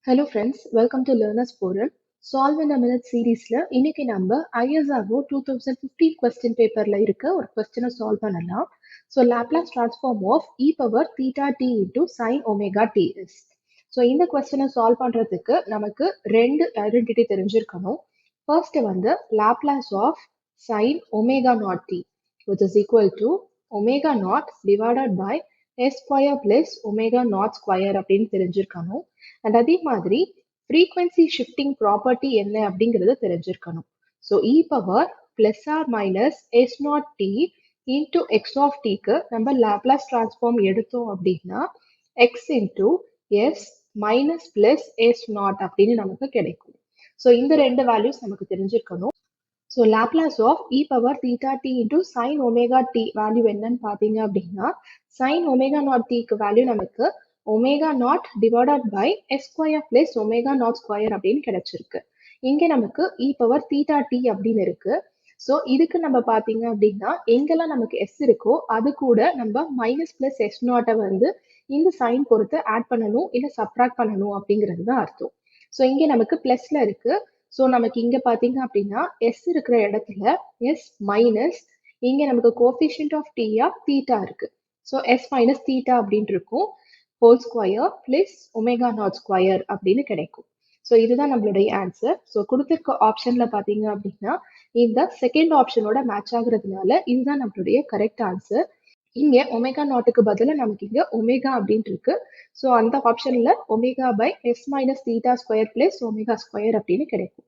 Hello friends, welcome to Learners Forum. Solve in a Minute சீரீஸ்ல இன்னைக்கு நம்ம ISRO 2015 question பேப்பர்ல இருக்க ஒரு கொஸ்டினை சால்வ் பண்ணலாம். So Laplace transform of e power theta t into sine omega t is. So இந்த கொஸ்டினை சால்வ் பண்றதுக்கு நமக்கு ரெண்டு ஐடென்டிட்டி தெரிஞ்சிருக்கணும். ஃபர்ஸ்ட் வந்து Laplace of sine omega naught t which is equal to omega naught divided by s square plus omega naught square அப்படின்னு தெரிஞ்சிருக்கணும். And அதே மாதிரி ஃப்ரீக்வன்சி ஷிஃப்டிங் ப்ராப்பர்ட்டி என்ன அப்படிங்கிறது தெரிஞ்சிருக்கணும். So e power plus r minus s naught t into x of டிக்கு நம்ம Laplace transform எடுத்தோம் அப்படின்னா x into s minus plus s naught அப்படின்னு நமக்கு கிடைக்கும். ஸோ இந்த ரெண்டு வேல்யூஸ் நமக்கு தெரிஞ்சிருக்கணும். So Laplace of e power theta t into sine omega t value என்னன்னு பார்த்தீங்க அப்படின்னா சைன் ஒமேகா நாட் டிக்கு வேல்யூ நமக்கு omega naught divided by s square plus omega naught square அப்படின்னு கிடைச்சிருக்கு. இங்க நமக்கு இ பவர் தீட்டா டி அப்படின்னு இருக்கு. ஸோ இதுக்கு நம்ம பார்த்தீங்க அப்படின்னா எங்கெல்லாம் நமக்கு எஸ் இருக்கோ அது கூட நம்ம மைனஸ் பிளஸ் எஸ் நாட்டை வந்து இந்த சைன் பொறுத்து ஆட் பண்ணணும் இல்லை சப்ராக்ட் பண்ணணும் அப்படிங்கிறது தான் அர்த்தம். ஸோ இங்க நமக்கு பிளஸ்ல இருக்கு. ஸோ நமக்கு இங்க பாத்தீங்க அப்படின்னா எஸ் இருக்கிற இடத்துல எஸ் மைனஸ் இங்க நமக்கு கோஎஃபிஷியன்ட் ஆஃப் டியா தீட்டா இருக்கு. ஸோ எஸ் மைனஸ் தீட்டா அப்படின்னு இருக்கும். Whole square plus omega naught square அப்படின்னு கிடைக்கும். ஸோ இதுதான் நம்மளுடைய ஆன்சர். ஸோ கொடுத்துருக்க ஆப்ஷன்ல பாத்தீங்க அப்படின்னா இந்த செகண்ட் ஆப்ஷனோட மேட்ச் ஆகுறதுனால இதுதான் நம்மளுடைய கரெக்ட் ஆன்சர். இங்க ஒமேகா நாட்டுக்கு பதிலாக நமக்கு இங்க ஒமேகா அப்படின்ட்டு இருக்கு. ஸோ அந்த ஆப்ஷன்ல omega by s minus theta square plus omega square அப்படின்னு கிடைக்கும்.